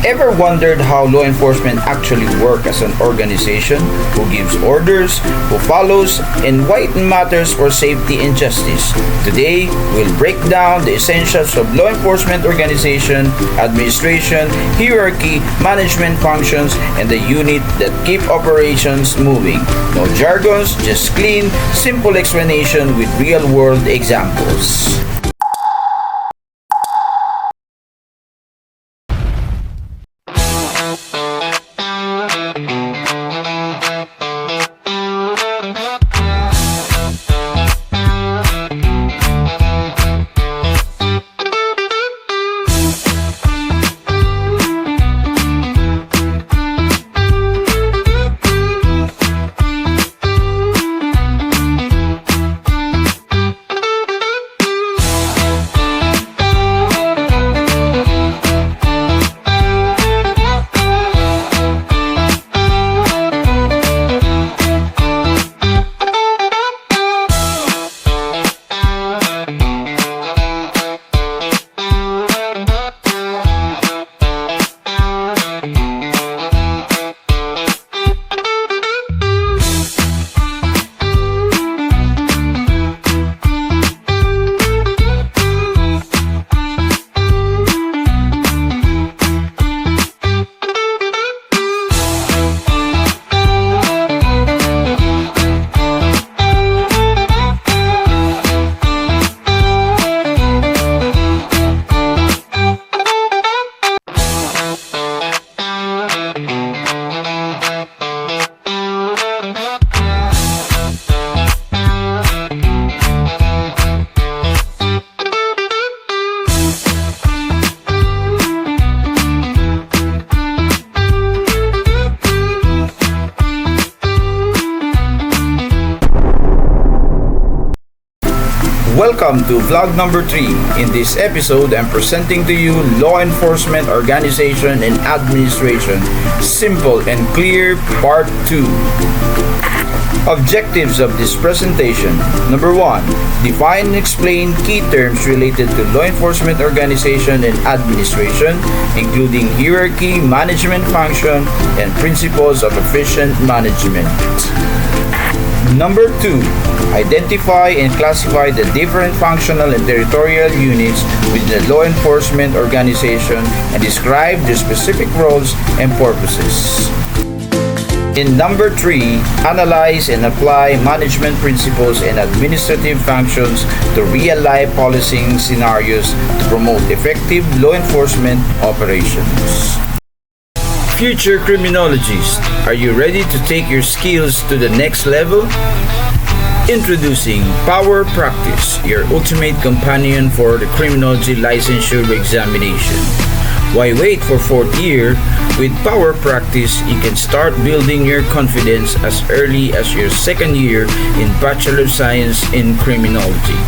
Ever wondered how law enforcement actually work as an organization? Who gives orders, who follows, and why it matters for safety and justice? Today, we'll break down the essentials of law enforcement organization, administration, hierarchy, management functions, and the unit that keep operations moving. No jargons, just clean, simple explanation with real-world examples. Welcome to vlog number 3. In this episode, I'm presenting to you Law Enforcement Organization and Administration, Simple and Clear, Part 2. Objectives of this presentation. Number 1. Define and explain key terms related to law enforcement organization and administration, including hierarchy, management function, and principles of efficient management. Number 2. Identify and classify the different functional and territorial units within the law enforcement organization and describe their specific roles and purposes. In number 3, analyze and apply management principles and administrative functions to real-life policing scenarios to promote effective law enforcement operations. Future criminologists, are you ready to take your skills to the next level? Introducing Power Practice, your ultimate companion for the criminology licensure examination. Why wait for 4th year? With Power Practice, you can start building your confidence as early as your 2nd year in Bachelor of Science in Criminology.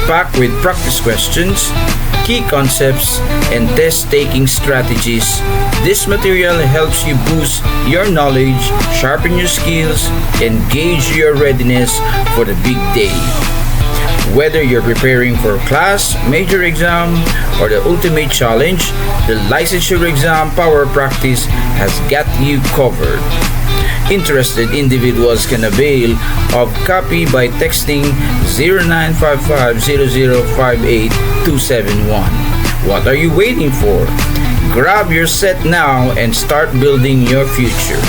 Packed with practice questions, key concepts, and test-taking strategies, this material helps you boost your knowledge, sharpen your skills, and gauge your readiness for the big day. Whether you're preparing for a class, major exam, or the ultimate challenge, the licensure exam Power Practice has got you covered. Interested individuals can avail of copy by texting 0955-0058-271. What are you waiting for? Grab your set now and start building your future.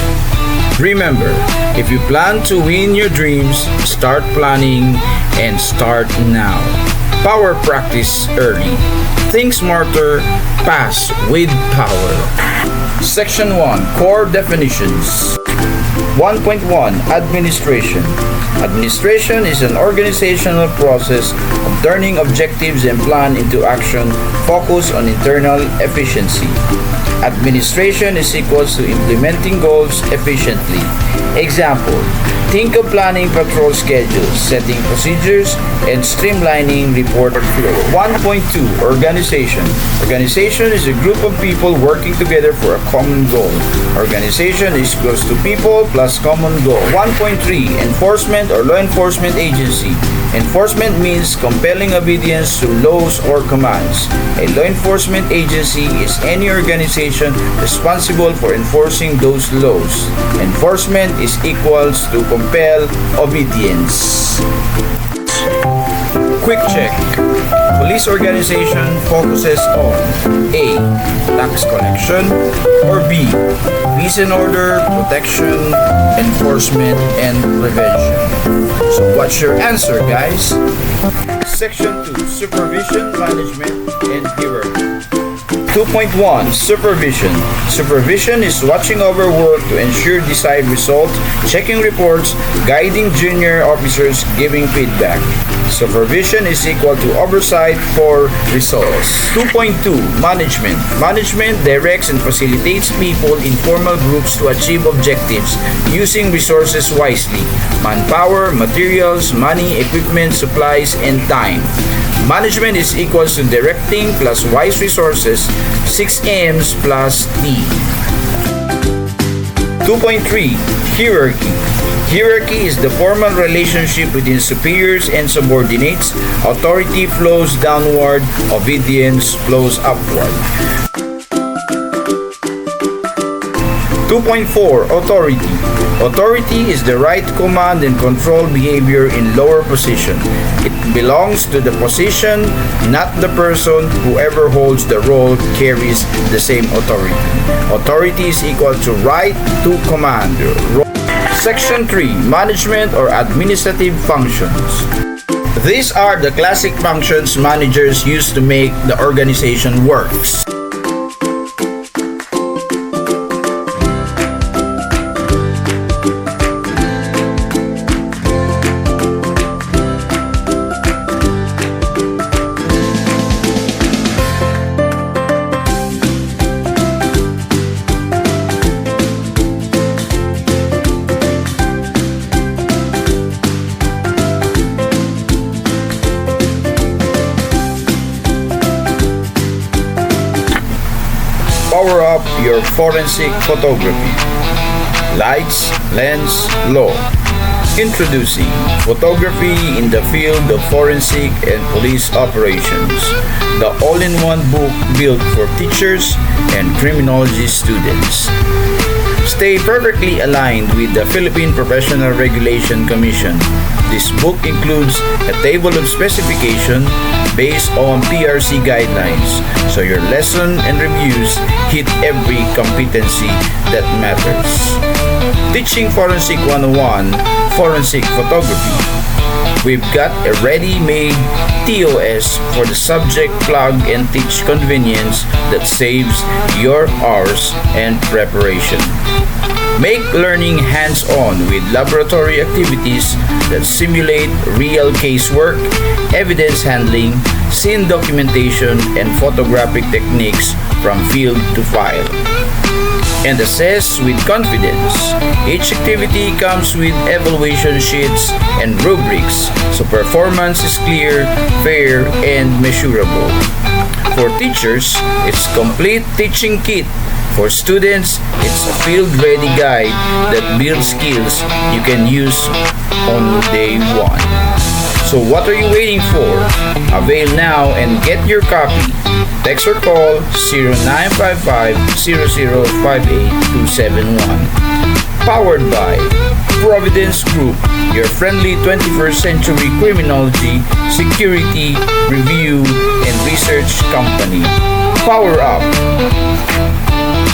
Remember, if you plan to win your dreams, start planning and start now. Power Practice early. Think smarter, pass with power. Section 1. Core Definitions. 1.1 Administration. Administration is an organizational process of turning objectives and plan into action focused on internal efficiency. Administration is equal to implementing goals efficiently. Example, Think of planning patrol schedules, setting procedures, and streamlining report flow. 1.2 Organization. Organization is a group of people working together for a common goal. Organization is equals to people plus common goal. 1.3 Enforcement or law enforcement agency. Enforcement means compelling obedience to laws or commands. A law enforcement agency is any organization responsible for enforcing those laws. Enforcement is equals to compel obedience. Quick check. Police organization focuses on A. Tax collection, or B. Peace and order, protection, enforcement, and prevention. So what's your answer, guys? Section 2. Supervision, management, and hierarchy. 2.1 Supervision. Supervision is watching over work to ensure desired results, checking reports, guiding junior officers, giving feedback. Supervision is equal to oversight for results. 2.2 Management. Management directs and facilitates people in formal groups to achieve objectives using resources wisely: manpower, materials, money, equipment, supplies, and time. Management is equals to directing plus wise resources, 6 M's plus T. 2.3 Hierarchy. Hierarchy is the formal relationship between superiors and subordinates. Authority flows downward, obedience flows upward. 2.4 Authority. Authority is the right to command and control behavior in lower position. It belongs to the position, not the person. Whoever holds the role carries the same authority. Authority is equal to right to command. Section 3. Management or administrative functions. These are the classic functions managers use to make the organization works. Power up your forensic photography. Lights, lens, law. Introducing Photography in the Field of Forensic and Police Operations, the all-in-one book built for teachers and criminology students. Stay perfectly aligned with the Philippine Professional Regulation Commission. This book includes a table of specification based on PRC guidelines, so your lesson and reviews hit every competency that matters. Teaching Forensic 101, Forensic Photography. We've got a ready-made TOS for the subject plug and teach convenience that saves your hours and preparation. Make learning hands-on with laboratory activities that simulate real casework, evidence handling, scene documentation, and photographic techniques from field to file. And assess with confidence. Each activity comes with evaluation sheets and rubrics, so performance is clear, fair, and measurable. For teachers, it's complete teaching kit. For students, it's a field-ready guide that builds skills you can use on day one. So what are you waiting for? Avail now and get your copy. Text or call 0955-0058-271. Powered by Providence Group, your friendly 21st century criminology, security, review, and research company. Power up!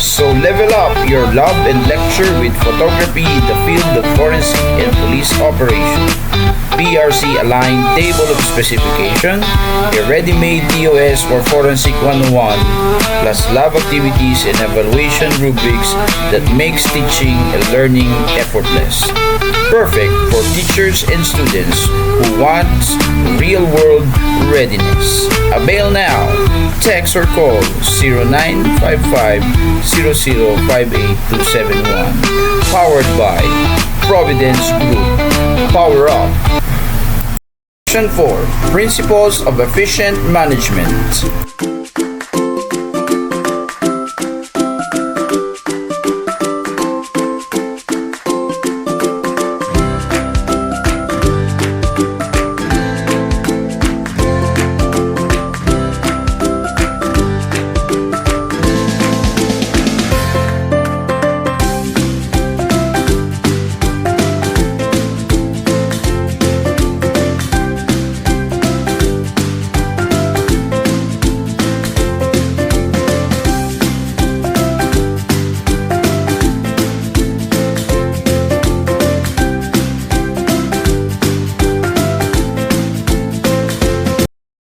So level up your love and lecture with photography in the field of forensic and police operation. PRC aligned table of specification, a ready-made TOS for Forensic 101, plus lab activities and evaluation rubrics that makes teaching and learning effortless. Perfect for teachers and students who want real-world readiness. Avail now. Text or call 0955-0058-271. Powered by Providence Group. Power Up. Section 4. Principles of Efficient Management.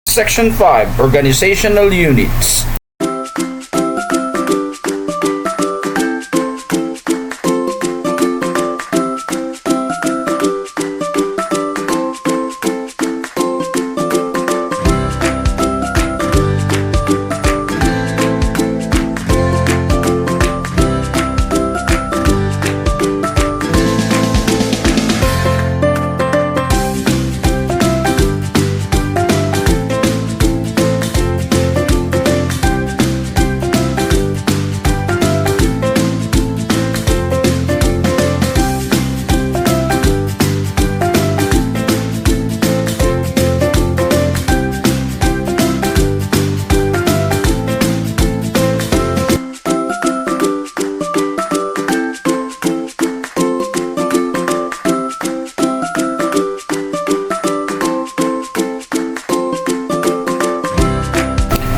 Section 5. Organizational Units.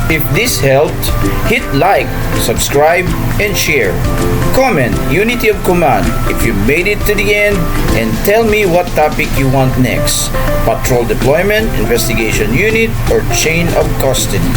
If this helped, hit like, subscribe, and share. Comment Unity of Command if you made it to the end, and tell me what topic you want next. Patrol Deployment, Investigation Unit, or Chain of Custody.